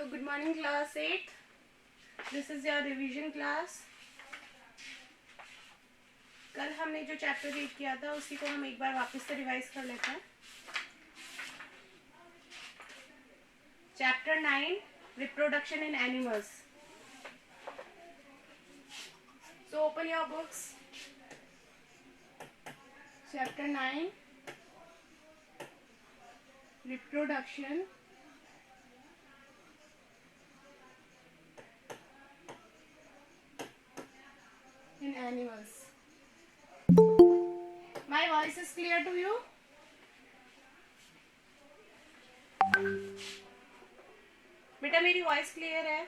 So good morning class 8. This is your revision class. कल हमने जो चैप्टर रीड किया था उसी को हम एक बार वापस से रिवाइज कर लेते हैं. Chapter 9 reproduction in animals. So open your books. Chapter 9 reproduction in animals. My voice is clear to you? बेटा मेरी वॉइस क्लियर है?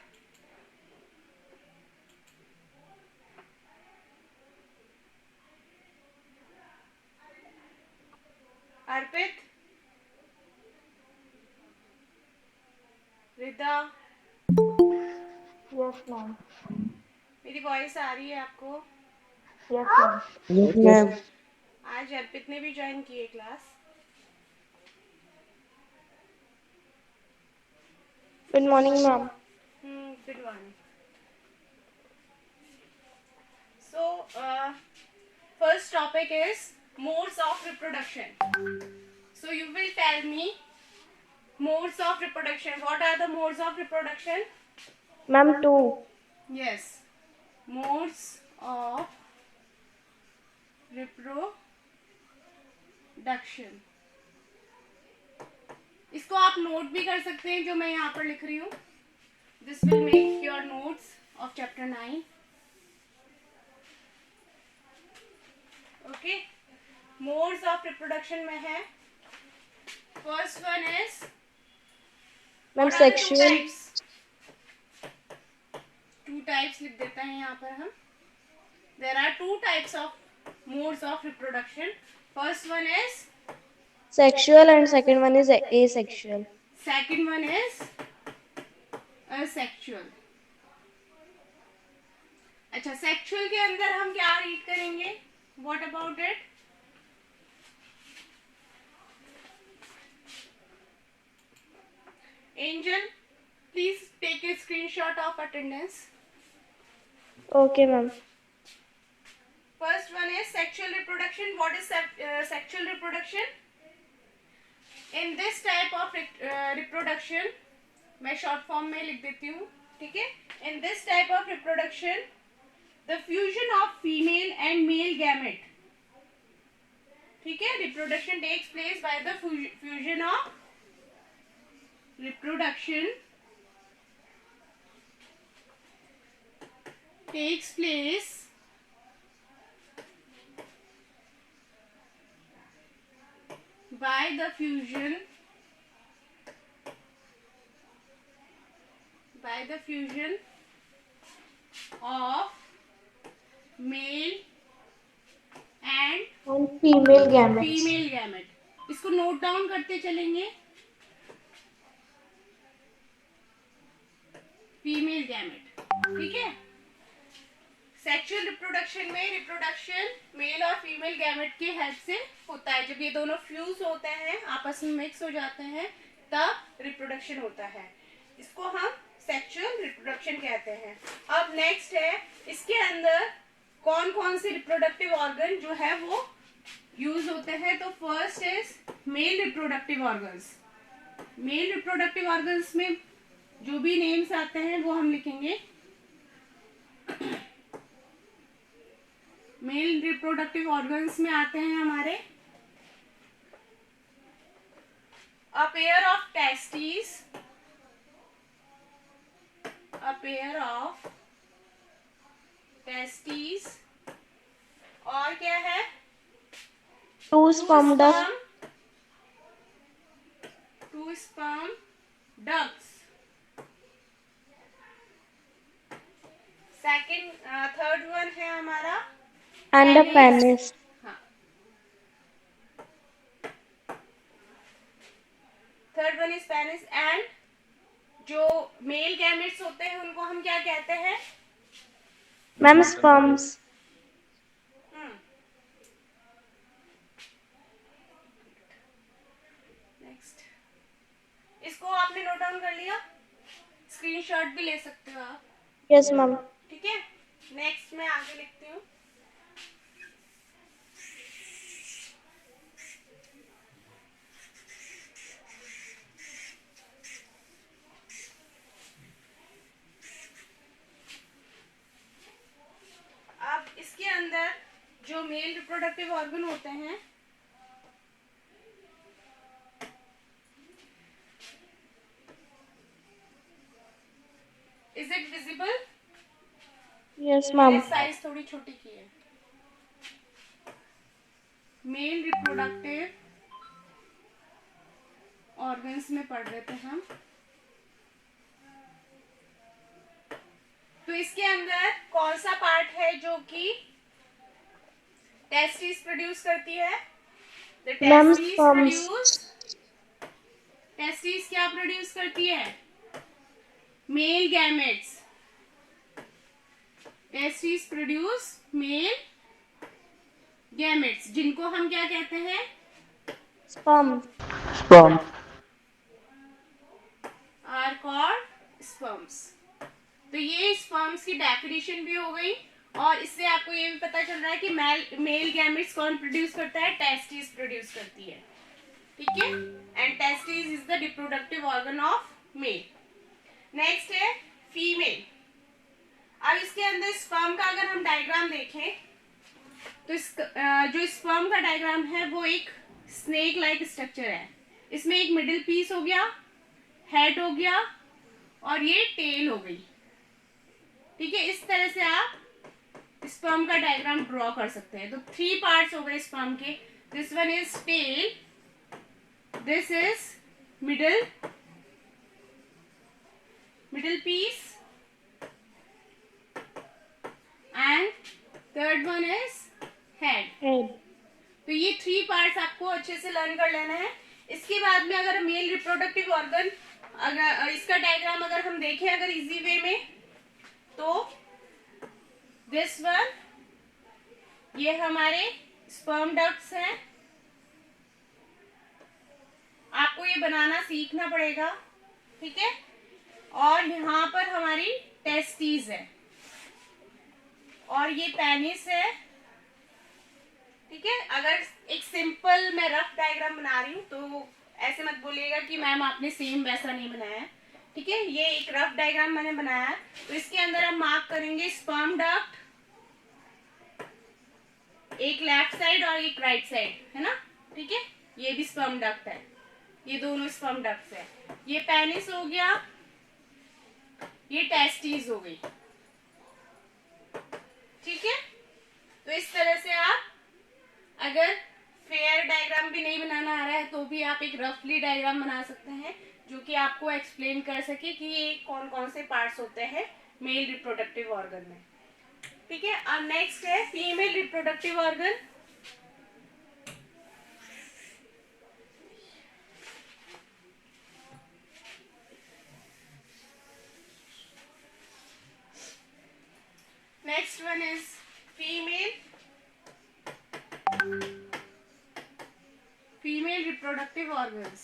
अर्पित, रिदा, यस मैम. मेरी वॉइस आ रही है आपको? Yes ma'am. Yes ma'am. आज अर्पित ने भी ज्वाइन की है class. Good morning ma'am. Good morning. So, first topic is modes of reproduction. So you will tell me modes of reproduction. What are the modes of reproduction? Ma'am 2. Yes, modes of reproduction. इसको आप note भी कर सकते हैं जो मैं यहाँ पर लिख रही हूँ. This will make your notes of chapter 9. Okay. Modes of reproduction में है. First one is ma'am what are the two sexual. types? Two types लिख देते हैं यहाँ पर हम. There are two types of modes of reproduction. First one is sexual and second one is asexual. second one is asexual. अच्छा, sexual के अंदर हम क्या रीड करेंगे? What about it? Angel, please take a screenshot of attendance. Okay ma'am. First one is sexual reproduction. What is sexual reproduction? In this type of reproduction, मैं short form में लिख देती हूँ, ठीक है? In this type of reproduction, the fusion of female and male gamete, ठीक है? Reproduction takes place by the fusion of reproduction takes place by the fusion of male and female gametes. Female gamete. इसको note down करते चलेंगे. Female gamete, ठीक है? Sexual reproduction में reproduction mail और female gamete के हेल्प से होता है. जब ये दोनों फ्यूज होते हैं, आपस में मिक्स हो जाते हैं, तब रिप्रोडक्शन होता है. इसको हम सेक्सुअल रिप्रोडक्शन कहते हैं. अब नेक्स्ट है, इसके अंदर कौन कौन से रिप्रोडक्टिव ऑर्गन जो है वो यूज होते हैं. तो first is male reproductive organs. Male reproductive organs में जो भी नेम्स आते हैं वो हम लिखेंगे. मेल रिप्रोडक्टिव ऑर्गन्स में आते हैं हमारे a pair of testis, a pair of testis, और क्या है? 2 sperm duct. Two sperm ducts. Second third one है हमारा एंड अ पेनिस. हाँ, third one is penis. And जो मेल गैमेट्स होते हैं उनको हम क्या कहते हैं? Ma'am sperms. नेक्स्ट, इसको आपने नोट डाउन कर लिया? स्क्रीनशॉट भी ले सकते हो आप। Yes, ma'am. ठीक है, नेक्स्ट मैं आगे लिखती हूँ। अब इसके अंदर जो मेल रिप्रोडक्टिव ऑर्गन होते हैं, इज इट विजिबल? Yes, मैंने ma'am. साइज थोड़ी छोटी की है। मेल रिप्रोडक्टिव ऑर्गन्स में पढ़ रहे थे हम। तो इसके अंदर कौन सा पार्ट है जो कि टेस्टिस प्रोड्यूस करती है? The Ma'am, testis sperms. Produce, testis क्या प्रोड्यूस करती है? Male gametes. Testis produce male gametes, जिनको हम क्या कहते हैं? Sperm. Sperm. Are called sperms. तो ये स्पर्म्स की डेफिनेशन भी हो गई, और इससे आपको ये भी पता चल रहा है कि मेल गैमेट्स कौन प्रोड्यूस करता है? टेस्टिस प्रोड्यूस करती है। ठीक है, and testis is the reproductive organ of male. Next है फीमेल। अब इसके अंदर स्पर्म का अगर हम डायग्राम देखें तो जो स्पर्म का डायग्राम है वो एक स्नेक लाइक स्ट्रक्चर है। इसमें एक मिडिल पीस हो गया, हेड हो गया, और ये टेल हो गई। ठीक है, इस तरह से आप स्पर्म का डायग्राम ड्रॉ कर सकते हैं। तो 3 पार्ट्स हो गए स्पर्म के। This one is tail, this is middle piece, and third one is head. Head. तो ये 3 पार्ट्स आपको अच्छे से लर्न कर लेना है। इसके बाद में अगर मेल रिप्रोडक्टिव ऑर्गन, अगर इसका डायग्राम अगर हम देखें अगर इजी वे में, तो दिस वन, ये हमारे स्पर्म डक्ट्स हैं। आपको ये बनाना सीखना पड़ेगा। ठीक है, और यहाँ पर हमारी टेस्टिस है, और ये पेनिस है। ठीक है, अगर एक सिंपल मैं रफ डायग्राम बना रही हूँ तो ऐसे मत बोलिएगा कि मैम आपने सेम वैसा नहीं बनाया है। ठीक है, ये एक रफ डायग्राम मैंने बनाया है। तो इसके अंदर हम मार्क करेंगे स्पर्म डक्ट, एक लेफ्ट साइड और एक राइट साइड, है ना। ठीक है, ये भी स्पर्म डक्ट है, ये दोनों स्पर्म डक्ट्स है। ये पेनिस हो गया, ये टेस्टिस हो गई। ठीक है, तो इस तरह से आप, अगर फेयर डायग्राम भी नहीं बनाना आ रहा है तो भी आप एक रफली डायग्राम बना सकते हैं, जो कि आपको एक्सप्लेन कर सके कि ये कौन कौन से पार्ट्स होते हैं मेल रिप्रोडक्टिव ऑर्गन में। ठीक है, अब नेक्स्ट है female reproductive organ. Next one is female reproductive organs.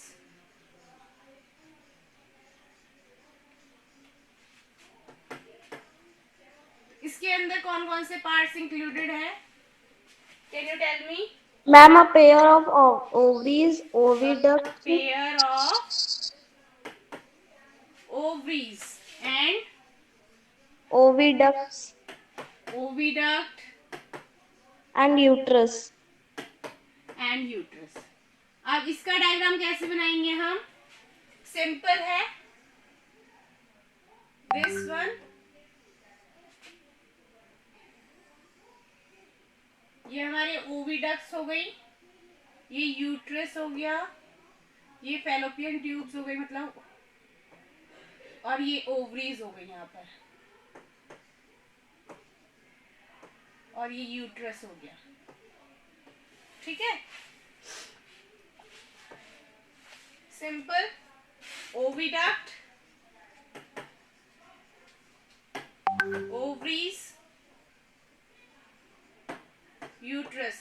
इसके अंदर कौन कौन से पार्ट्स इंक्लूडेड है? Can you tell me? Ma'am, a pair of ovaries, oviducts, pair of ovaries and oviducts, oviduct and uterus. And uterus. अब इसका diagram कैसे बनाएंगे हम? सिंपल है, दिस वन, ये हमारे ओविडक्ट्स हो गई, ये यूट्रस हो गया, ये फैलोपियन ट्यूब्स हो गई मतलब, और ये ओवरीज हो गई यहाँ पर, और ये यूट्रस हो गया। ठीक है, simple, oviduct, ovaries, uterus.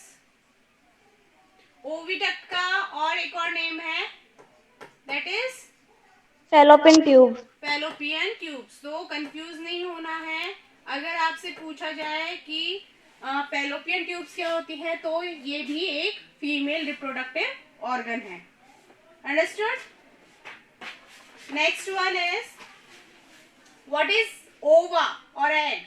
Oviduct का और एक और नेम है, that is Fallopian tube. Fallopian tubes. तो कंफ्यूज नहीं होना है। अगर आपसे पूछा जाए कि फैलोपियन ट्यूब्स क्या होती है, तो ये भी एक फीमेल रिप्रोडक्टिव ऑर्गन है। Understood? Next one is what is ओवा और एग।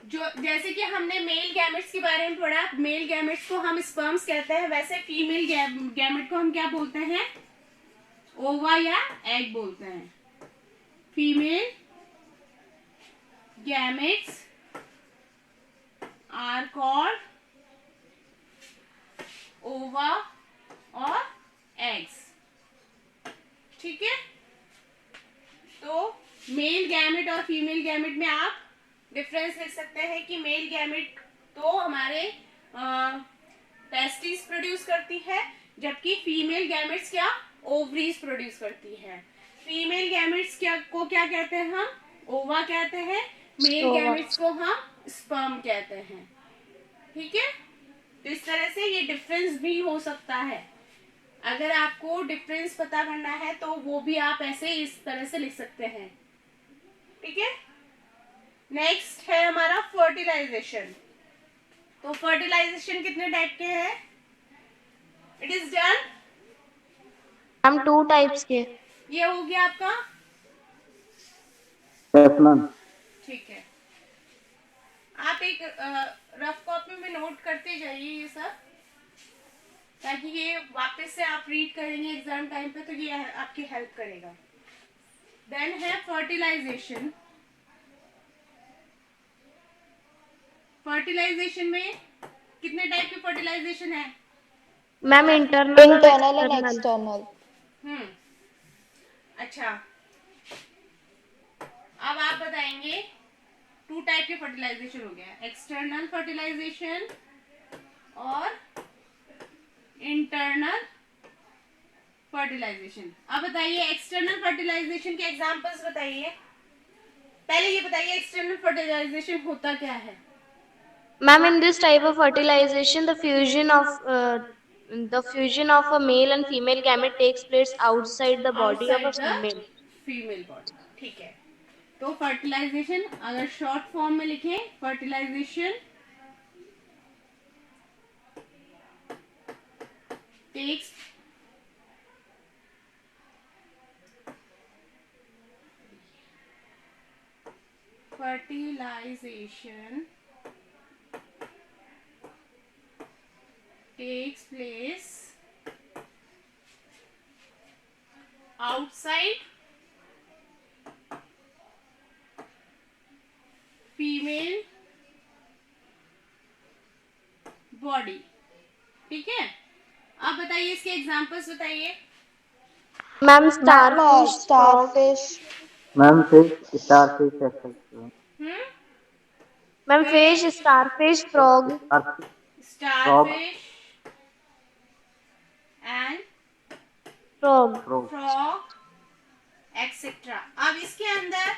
जो जैसे कि हमने मेल गैमेट्स के बारे में पढ़ा, मेल गैमेट्स को हम स्पर्म्स कहते हैं, वैसे फीमेल गैमेट को हम क्या बोलते हैं? ओवा या एग बोलते हैं। फीमेल गैमेट्स आर कॉल्ड ओवा और एग्स। ठीक है? तो मेल गैमेट और फीमेल गैमेट में आप डिफरेंस लिख सकते हैं कि मेल गैमेट तो हमारे टेस्टिस प्रोड्यूस करती है, जबकि फीमेल गैमेट्स क्या? ओवरीज प्रोड्यूस करती है। फीमेल गैमेट्स क्या कहते हैं हम? ओवा कहते हैं। मेल गैमेट्स को हम स्पर्म कहते हैं। ठीक है? तो इस तरह से ये डिफरेंस भी हो सकता है। अगर आपको डिफरेंस पता करना है तो वो भी आप ऐसे इस तरह से लिख सकते हैं। ठीक है? नेक्स्ट है हमारा फर्टिलाइजेशन। तो फर्टिलाइजेशन कितने टाइप के हैं? It is done. Ma'am 2 types के। ये हो गया आपका। Yes ma'am. ठीक है, आप एक रफ कॉपी में नोट करते जाइए ये सब, ताकि ये वापस से आप रीड करेंगे एग्जाम टाइम पे तो ये आपकी हेल्प करेगा। देन है फर्टिलाइजेशन। फर्टिलाइजेशन में कितने टाइप की फर्टिलाइजेशन है? मैम इंटरनल और Internal and एक्सटर्नल। external. अच्छा, अब आप बताएंगे 2 टाइप के फर्टिलाइजेशन हो गया, एक्सटर्नल फर्टिलाइजेशन और इंटरनल फर्टिलाइजेशन। अब बताइए एक्सटर्नल फर्टिलाइजेशन के एग्जांपल्स बताइए। पहले ये बताइए एक्सटर्नल फर्टिलाइजेशन होता क्या है? Ma'am, in this type of fertilization, the fusion of a male and female gamete takes place outside the body of a outside the female. Female body. ठीक है, तो फर्टिलाइजेशन अगर शॉर्ट फॉर्म में लिखें, fertilization takes place outside female body. ठीक है, आप बताइए इसके एग्जांपल्स बताइए। Ma'am, Ma'am, starfish, frog. starfish. Ma'am fish, starfish etcetera. Ma'am, fish, starfish, frog. Frog, starfish and Frog. Frog. Frog etcetera. अब इसके अंदर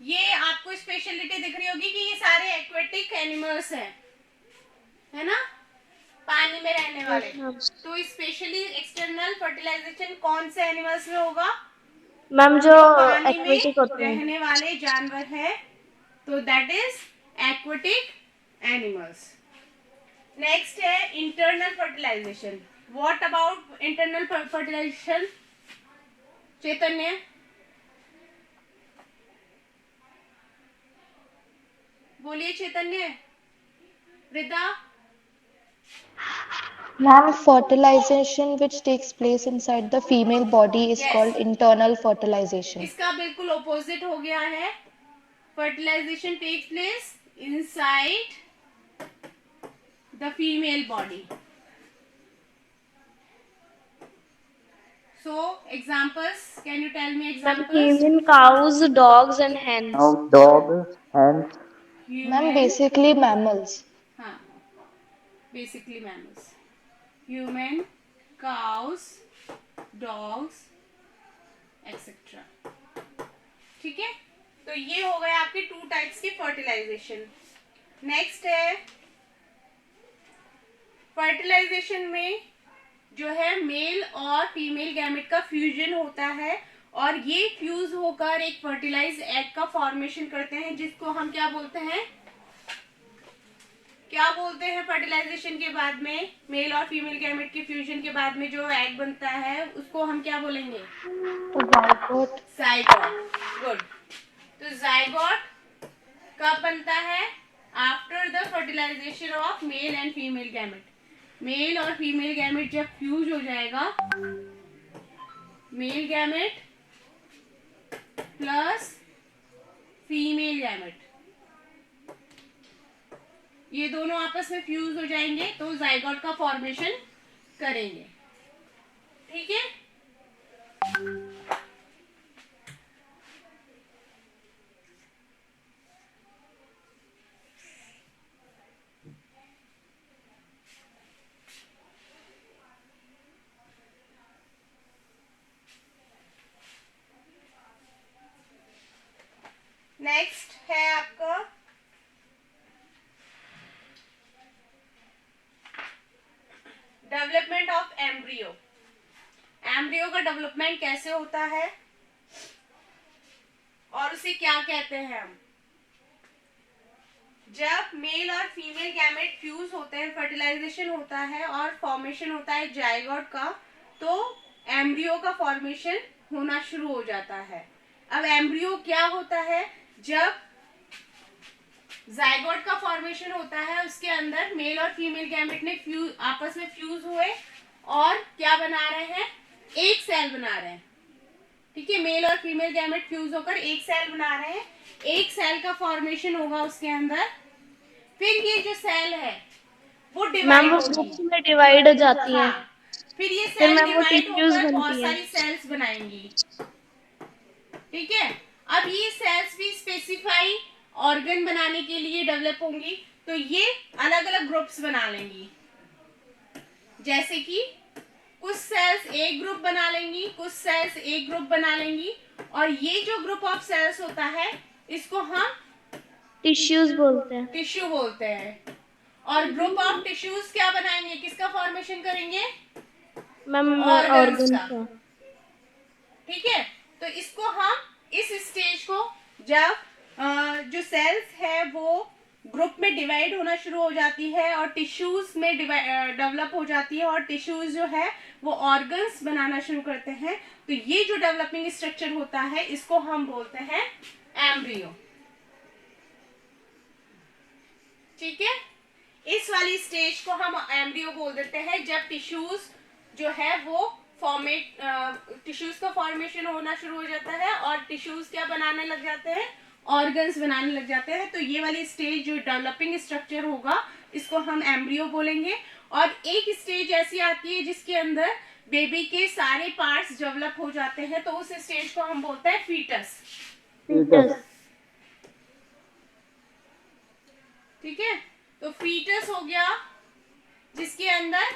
ये आपको स्पेशलिटी दिख रही होगी कि ये सारे एक्वेटिक एनिमल्स हैं, है ना, पानी में रहने वाले। तो स्पेशली एक्सटर्नल फर्टिलाइजेशन कौन से एनिमल्स में होगा? मैम जो पानी में एक्वेटिक होते हैं। रहने वाले जानवर है, तो that is aquatic animals. Next है internal fertilisation. What about internal fertilisation? Chaitanya बोलिए। चैतन्य, रिदा। Ma'am, fertilization which takes place inside the female body is Yes. called internal fertilization. इसका बिल्कुल ऑपोजिट हो गया है। Fertilization takes place inside the female body. So examples, can you tell me Ma'am, examples? human cows, dogs and hens. Now dog, hens. Ma'am, Human, basically mammals. हाँ, basically mammals. Human, cows, dogs, etc. ठीक है, तो ये हो गए आपके 2 types की fertilisation. Next है फर्टिलाइजेशन में जो है मेल और फीमेल गैमेट का फ्यूजन होता है और ये फ्यूज होकर एक फर्टिलाइज एग का फॉर्मेशन करते हैं, जिसको हम क्या बोलते हैं, क्या बोलते हैं फर्टिलाइजेशन के बाद में, मेल और फीमेल गैमेट के फ्यूजन के बाद में जो एग बनता है उसको हम क्या बोलेंगे, zygote. जाइगोट। गुड। तो जाइगोट कब बनता है, after the fertilisation of male and female gamete. Male और फीमेल गैमेट जब फ्यूज हो जाएगा, male gamete plus female gamete, ये दोनों आपस में फ्यूज हो जाएंगे तो जाइगोट का फॉर्मेशन करेंगे। ठीक है। नेक्स्ट है आपका डेवलपमेंट ऑफ एम्ब्रियो। एम्ब्रियो का डेवलपमेंट कैसे होता है और उसे क्या कहते हैं हम। जब मेल और फीमेल गैमेट फ्यूज होते हैं, फर्टिलाइजेशन होता है और फॉर्मेशन होता है जाइगोट का, तो एम्ब्रियो का फॉर्मेशन होना शुरू हो जाता है। अब एम्ब्रियो क्या होता है, जब जाइगोट का फॉर्मेशन होता है उसके अंदर मेल और फीमेल गैमेट ने आपस में फ्यूज हुए और क्या बना रहे हैं, एक सेल बना रहे हैं। ठीक है, मेल और फीमेल गैमेट फ्यूज होकर एक सेल बना रहे हैं, एक सेल का फॉर्मेशन होगा उसके अंदर। फिर ये जो सेल है वो डिवाइड मैम वो होगी। ग्रुप्स में डिवाइड हो जाती हैं। हाँ, फिर ये फिर सेल मैम वो डिवाइड टिश्यूज होकर बहुत बनती हैं। सारी सेल्स बनाएंगी। ठीक है, अब ये सेल्स भी स्पेसिफाई ऑर्गन बनाने के लिए डेवलप होंगी, तो ये अलग अलग ग्रुप्स बना लेंगी। जैसे कि कुछ सेल्स एक ग्रुप बना लेंगी, कुछ सेल्स एक ग्रुप बना लेंगी, और ये जो ग्रुप ऑफ सेल्स होता है इसको हम टिश्यूज बोलते हैं। टिश्यू बोलते हैं। और ग्रुप ऑफ टिश्यूज क्या बनाएंगे, किसका फॉर्मेशन करेंगे, मैम ऑर्गन्स ऑर्गन का। का। ठीक है, तो इसको हम इस स्टेज को जब जो सेल्स है वो ग्रुप में डिवाइड होना शुरू हो जाती है और टिश्यूज में डेवलप हो जाती है और टिश्यूज जो है वो ऑर्गन्स बनाना शुरू करते हैं, तो ये जो डेवलपिंग स्ट्रक्चर होता है इसको हम बोलते हैं एम्ब्रियो। ठीक है, इस वाली स्टेज को हम एम्ब्रियो बोल देते हैं, जब टिश्यूज जो है वो टिश्यूज का फॉर्मेशन होना शुरू हो जाता है और टिश्यूज क्या बनाने लग जाते हैं, ऑर्गन्स बनाने लग जाते हैं। तो ये वाली स्टेज जो डेवलपिंग स्ट्रक्चर होगा इसको हम एम्ब्रियो बोलेंगे। और एक स्टेज ऐसी आती है जिसके अंदर बेबी के सारे पार्ट्स डेवलप हो जाते हैं, तो उस स्टेज को हम बोलते हैं फीटस। फीटस। ठीक है, तो फीटस हो गया जिसके अंदर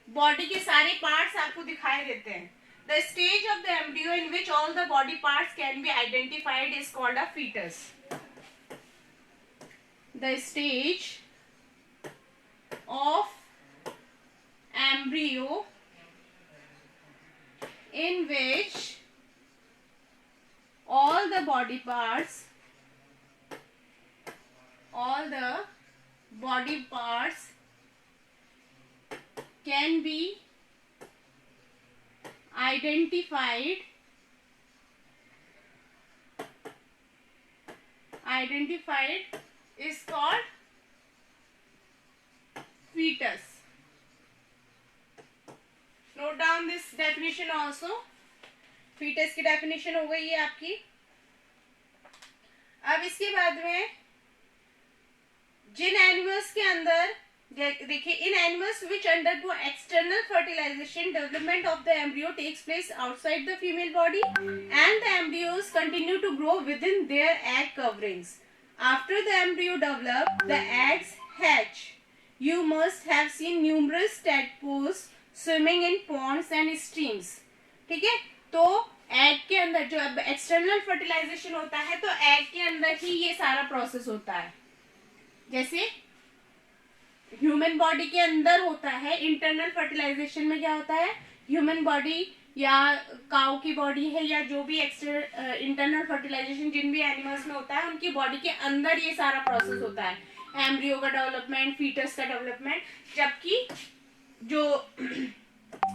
बॉडी के सारे पार्ट्स आपको दिखाई देते हैं। The stage of the embryo in which all the body parts can be identified is called a fetus. The stage of embryo in which all the body parts can be identified is called fetus. Note down this definition also. fetus की definition हो गई है आपकी। अब इसके बाद में जिन animals के अंदर देखिए, in animals which undergo external fertilisation, development of the embryo takes place outside the female body and the embryos continue to grow within their egg coverings. After the embryo develop, the eggs hatch. You must have seen numerous tadpoles swimming in ponds and streams. ठीक है, तो egg के अंदर जो external fertilisation होता है तो egg के अंदर ही ये सारा प्रोसेस होता है। जैसे ह्यूमन बॉडी के अंदर होता है, इंटरनल फर्टिलाइजेशन में क्या होता है, ह्यूमन बॉडी या काऊ की बॉडी है, या जो भी इंटरनल फर्टिलाइजेशन जिन भी एनिमल्स में होता है, उनकी बॉडी के अंदर ये सारा प्रोसेस होता है, एम्ब्रियो का डेवलपमेंट, फीटस का डेवलपमेंट। जबकि जो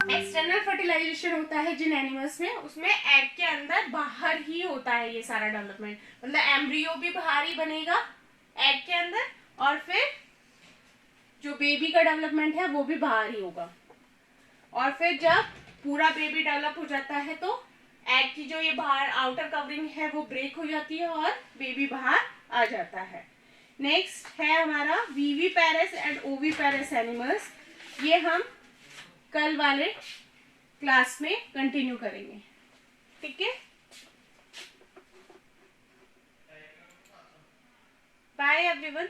एक्सटर्नल फर्टिलाइजेशन होता है जिन एनिमल्स में, उसमें एग के अंदर बाहर ही होता है ये सारा डेवलपमेंट। मतलब एम्ब्रियो भी बाहर ही बनेगा एग के अंदर, और फिर जो बेबी का डेवलपमेंट है वो भी बाहर ही होगा। और फिर जब पूरा बेबी डेवलप हो जाता है तो एग की जो ये बाहर आउटर कवरिंग है वो ब्रेक हो जाती है और बेबी बाहर आ जाता है। नेक्स्ट है हमारा विविपेरस एंड ओविपेरस एनिमल्स। ये हम कल वाले क्लास में कंटिन्यू करेंगे, ठीक है। Bye everyone.